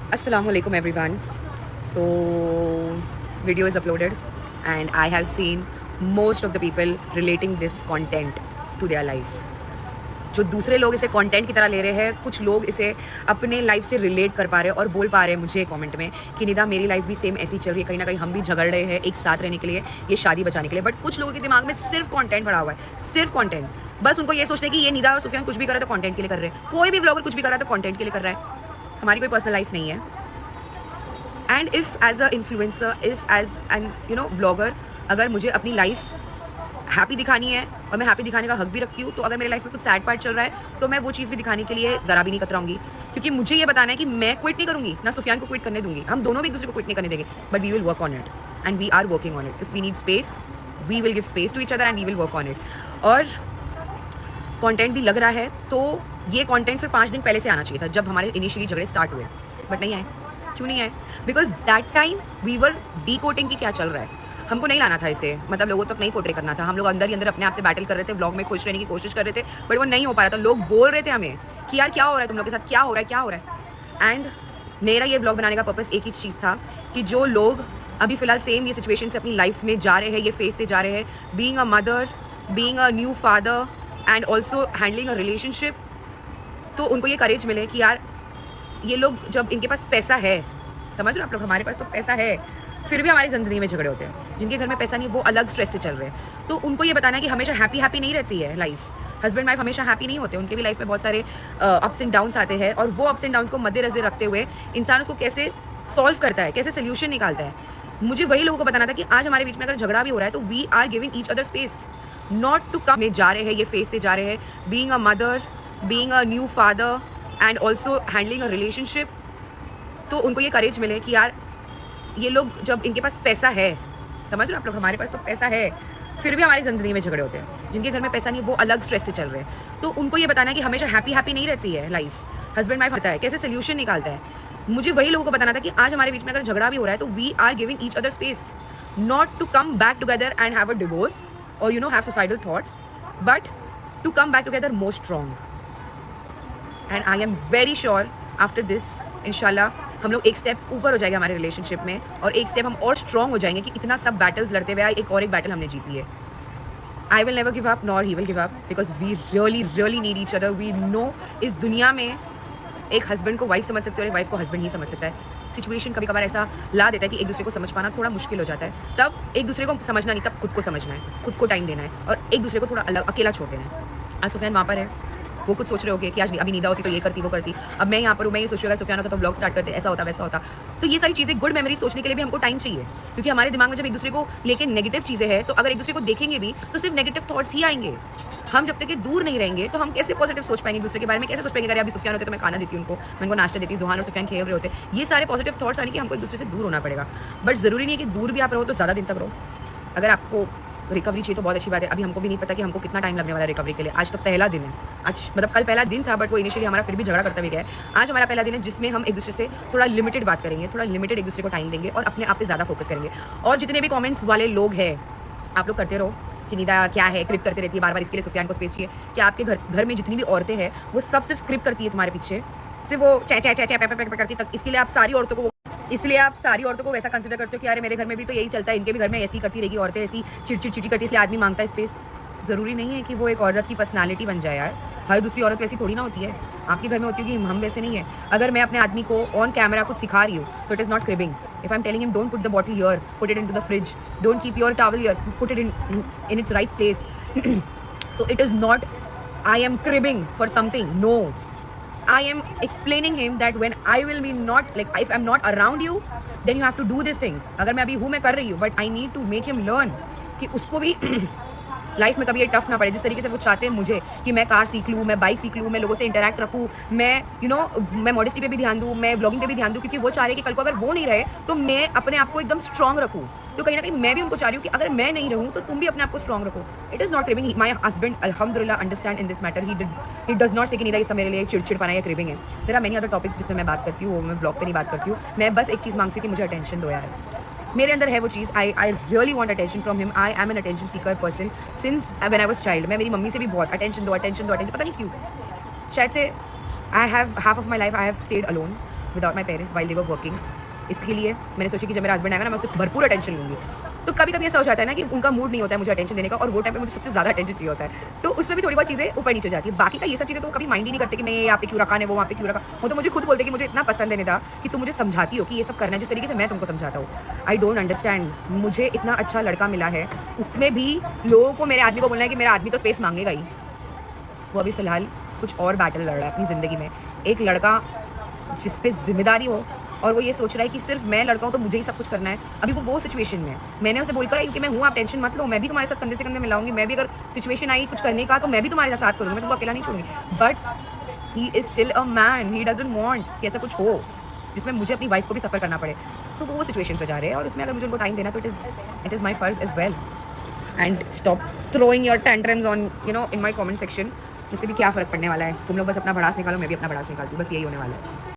Assalamualaikum everyone. So video is uploaded and I have seen most of the people relating this content to their life. जो दूसरे लोग इसे content की तरह ले रहे हैं, कुछ लोग इसे अपने लाइफ से रिलेट कर पा रहे हैं और बोल पा रहे हैं मुझे कमेंट में कि निदा मेरी लाइफ भी सेम ऐसी चल रही है, कहीं ना कहीं हम भी झगड़ रहे हैं एक साथ रहने के लिए, ये शादी बचाने के लिए। बट कुछ लोगों के दिमाग में सिर्फ कंटेंट पड़ा हुआ है, सिर्फ कंटेंट। बस उनको ये सोचते हैं कि ये निदा और सुफियान कुछ भी कर रहे हैं तो कंटेंट के लिए कर रहे हैं, कोई भी ब्लॉगर कुछ भी कर रहा है तो कंटेंट के लिए कर रहा है। हमारी कोई पर्सनल लाइफ नहीं है। And if as a influencer, if as an blogger, अगर मुझे अपनी लाइफ हैप्पी दिखानी है और मैं हैप्पी दिखाने का हक भी रखती हूँ, तो अगर मेरे लाइफ में कुछ सैड पार्ट चल रहा है तो मैं वो चीज़ भी दिखाने के लिए ज़रा भी नहीं कतराऊंगी, क्योंकि मुझे ये बताना है कि मैं क्विट नहीं करूँगी, ना सुफियान को क्विट करने दूंगी। हम दोनों भी एक दूसरे को क्विट नहीं करने देंगे, but we will work on it and we are working on it. If we need space, we will give space to each other and we will work on it. और कंटेंट भी लग रहा है तो ये कंटेंट फिर 5 दिन पहले से आना चाहिए था, जब हमारे इनिशियली झगड़े स्टार्ट हुए, बट नहीं आए। क्यों नहीं आए? Because that time we were decoding की क्या चल रहा है, हमको नहीं लाना था इसे, मतलब लोगों तक नहीं पोर्ट्रे करना था। हम लोग अंदर ही अंदर अपने आप से बैटल कर रहे थे, व्लॉग में खुश रहने की कोशिश कर रहे थे, बट वो नहीं हो पा रहा था। लोग बोल रहे थे हमें कि यार क्या हो रहा है तुम लोग के साथ, क्या हो रहा है, क्या हो रहा है। एंड मेरा ये व्लॉग बनाने का पर्पस एक ही चीज़ था कि जो लोग अभी फिलहाल सेम ये सिचुएशन से अपनी लाइफ में जा रहे हैं, ये फेस से जा रहे हैं, being a mother, being a new father and also handling a relationship, तो उनको ये करेज मिले कि यार ये लोग, जब इनके पास पैसा है, समझ रहे हो आप लोग, हमारे पास तो पैसा है फिर भी हमारी ज़िंदगी में झगड़े होते हैं। जिनके घर में पैसा नहीं, वो अलग स्ट्रेस से चल रहे हैं। तो उनको ये बताना है कि हमेशा हैप्पी हैप्पी नहीं रहती है लाइफ, हस्बैंड वाइफ हमेशा हैप्पी नहीं होते, उनके भी लाइफ में बहुत सारे अप्स एंड डाउन्स आते हैं, और वो अप्स एंड डाउन्स को मद्देनजर रखते हुए इंसान उसको कैसे सॉल्व करता है, कैसे सोल्यूशन निकालता है। मुझे वही लोगों को बताना था कि आज हमारे बीच में अगर झगड़ा भी हो रहा है तो we are giving each other space, not to come में जा रहे हैं, ये फेस से जा रहे हैं, being a mother, being a new father and also handling a relationship, तो उनको ये करेज मिले कि यार ये लोग, जब इनके पास पैसा है, समझ रहे हो आप लोग, हमारे पास तो पैसा है फिर भी हमारी ज़िंदगी में झगड़े होते हैं। जिनके घर में पैसा नहीं, वो अलग स्ट्रेस से चल रहे हैं। तो उनको ये बताना है कि हमेशा हैप्पी हैप्पी नहीं रहती है लाइफ, हस्बैंड वाइफ होता है, कैसे सोल्यूशन निकालता है। मुझे वही लोगों को बताना था कि आज हमारे बीच में अगर झगड़ा भी हो रहा है तो we are giving each other space, not to come back together and have a divorce और have suicidal thoughts, but to come back together more strong. And I am very sure after this इंशाल्लाह हम लोग एक step ऊपर हो जाएगा हमारे relationship में, और एक स्टेप हम और स्ट्रॉन्ग हो जाएंगे कि इतना सब बैटल्स लड़ते हुए एक और एक बैटल हमने जीती है। I will never give up nor he will give up, because we really really need each other. We know इस दुनिया में एक हस्बैंड को वाइफ समझ सकते हो और एक वाइफ को हस्बैंड ही समझ सकता है। सिचुएशन कभी कभार ऐसा ला देता है कि एक दूसरे को समझ पाना थोड़ा मुश्किल हो जाता है, तब एक दूसरे को समझना नहीं, तब खुद को समझना है, खुद को टाइम देना है और एक दूसरे को थोड़ा अलग अकेला छोड़ देना है। आज सुफियान वहाँ पर है, वो कुछ सोच रहे होगे कि आज अभी निदा होती तो ये करती वो करती, अब मैं यहाँ पर हूँ, मैं ये सोच रहा सुफियान होता तो ब्लॉग स्टार्ट करते, ऐसा होता वैसा होता। तो ये सारी चीज़ें, गुड मेमोरी सोचने के लिए भी हमको टाइम चाहिए, क्योंकि हमारे दिमाग में जब एक दूसरे को लेके नेगेटिव चीज़ें हैं तो अगर एक दूसरे को देखेंगे भी तो सिर्फ नेगेटिव थॉट्स ही आएंगे। हम जब तक कि दूर नहीं रहेंगे तो हम कैसे पॉजिटिव सोच पाएंगे, दूसरे के बारे में कैसे सोच पाएंगे। अगर अभी सुफियान होते तो मैं खाना देती उनको, मैं उनको नाश्ता देती, जुहान और सुफियान खेल रहे होते, ये सारे पॉजिटिव थॉट्स आने कि हमको एक दूसरे से दूर होना पड़ेगा। बट ज़रूरी नहीं है कि दूर भी आप रहो तो ज़्यादा दिन तक रहो। अगर आपको रिकवरी चाहिए तो बहुत अच्छी बात है। अभी हमको भी नहीं पता कि हमको कितना टाइम लगने वाला है रिकवरी के लिए। आज तो पहला दिन है, आज मतलब कल पहला दिन था, बट वो इनिशियली हमारा फिर भी झगड़ा करता भी गया है। आज हमारा पहला दिन है जिसमें हम एक दूसरे से थोड़ा लिमिटेड बात करेंगे, थोड़ा लिमिटेड एक दूसरे को टाइम देंगे और अपने आप पे ज़्यादा फोकस करेंगे। और जितने भी कमेंट्स वाले लोग हैं, आप लोग करते रहो कि निदा क्या है, क्रिप करते रहती है बार बार, इसके लिए सुफियान को स्पेस चाहिए। कि आपके घर में जितनी भी औरतें हैं वो सब सिर्फ स्क्रिप्ट करती है तुम्हारे पीछे, सिर्फ वो चे चे चे चे पे करती तक, इसके लिए आप सारी औरतों को, इसलिए आप सारी औरतों को वैसा कंसिडर करते हो कि अरे मेरे घर में भी तो यही चलता है, इनके भी घर में ऐसी करती रहेगी औरतें, ऐसी चिड़चिड़ चिड़ी करती है, इसलिए आदमी मांगता है स्पेस। ज़रूरी नहीं है कि वो एक औरत की पर्सनालिटी बन जाए यार, हर दूसरी औरत वैसी थोड़ी ना होती है। आपके घर में होती होगी, हम वैसे नहीं है। अगर मैं अपने आदमी को ऑन कैमरा कुछ सिखा रही हूँ तो it is not cribbing. If I am telling him don't put the bottle here, put it into the fridge, don't keep your towel here, put it in its right place, तो it is not I am cribbing for something, no. I am explaining him that when I will be not, like if I'm not around you, then you have to do these things. अगर मैं अभी हूँ, मैं कर रही हूँ, but I need to make him learn कि उसको भी लाइफ में कभी ये टफ ना पड़े। जिस तरीके से वो चाहते हैं मुझे कि मैं कार सीख लूँ, मैं बाइक सीख लूँ, मैं लोगों से इंटरेक्ट रखूँ, मैं मैं मॉडेस्टी पे भी ध्यान दूँ, मैं ब्लॉगिंग पे भी ध्यान दूँ, क्योंकि वो चाह रहे हैं कि कल को अगर वो नहीं रहे तो मैं अपने आप को एकदम स्ट्रॉन्ग रखूँ। तो कहीं ना कहीं मैं भी उनको चाह रही हूँ कि अगर मैं नहीं रहूँ तो तुम भी अपने आप को स्ट्रॉन्ग रखो। It is not craving. My husband अल्हम्दुलिल्लाह understand in this matter, he does not say कि नहीं, मेरे लिए चिड़चिड़पना या क्रेविंग है। There are many other topics जिसमें मैं बात करती हूँ, वो मैं ब्लॉग पे नहीं बात करती हूँ। मैं बस एक चीज़ मांगती हूँ कि मुझे अटेंशन दो यार, मेरे अंदर है वो चीज़। I really want attention from him. I am an attention seeker person since when I was child. मैं मेरी मम्मी से भी बहुत अटेंशन दो, पता नहीं क्यों। शायद से I have half of my life I have stayed alone without my parents while they were working. इसके लिए मैंने सोचा कि जब मेरा हस्बैंड आएगा ना, मैं उससे भरपूर अटेंशन लूँगी। तो कभी कभी ऐसा हो जाता है ना कि उनका मूड नहीं होता है मुझे अटेंशन देने का, और वो टाइम पे मुझे सबसे ज़्यादा अटेंशन चाहिए होता है, तो उसमें भी थोड़ी बहुत चीज़ें ऊपर नीचे हो जाती है। बाकी का ये सब चीज़ें तो कभी माइंड ही नहीं करते कि मैं ये यहाँ पे क्यों रखा है, वो वहाँ पे क्यों रखा। वो तो मुझे खुद बोलते कि मुझे इतना पसंद है निदा कि तुम मुझे समझाती हो कि ये सब करना है जिस तरीके से मैं तुमको समझाता हूँ। आई डोंट अंडरस्टैंड, मुझे इतना अच्छा लड़का मिला है, उसमें भी लोगों को मेरे आदमी को बोलना है कि मेरा आदमी तो स्पेस मांगेगा ही। वो अभी फ़िलहाल कुछ और बैटल लड़ रहा है अपनी ज़िंदगी में। एक लड़का जिस पे जिम्मेदारी हो, और वो ये सोच रहा है कि सिर्फ मैं लड़का हूँ तो मुझे ही सब कुछ करना है। अभी वो सिचुएशन में है। मैंने उसे बोलकर आई कि मैं हूँ, आप टेंशन मत लो, मैं भी तुम्हारे साथ कंधे से कंधे मिलाऊंगी, मैं भी अगर सिचुएशन आई कुछ करने का तो मैं भी तुम्हारे साथ करूँगी, मैं तुमको अकेला नहीं छोड़ूंगी। But he is still a man, he doesn't want कि ऐसा कुछ हो जिसमें मुझे अपनी वाइफ को भी सफ़र करना पड़े। तो वो सिचुएशन से जा रहे हैं, और उसमें अगर मुझे उनको टाइम देना तो इट इज़ माई फर्ज as well. And stop throwing your tantrums on in my comment section. इससे भी क्या फ़र्क पड़ने वाला है, तुम लोग बस अपना भड़ास निकालो, मैं भी अपना भड़ास निकालती हूँ, बस यही होने वाला है।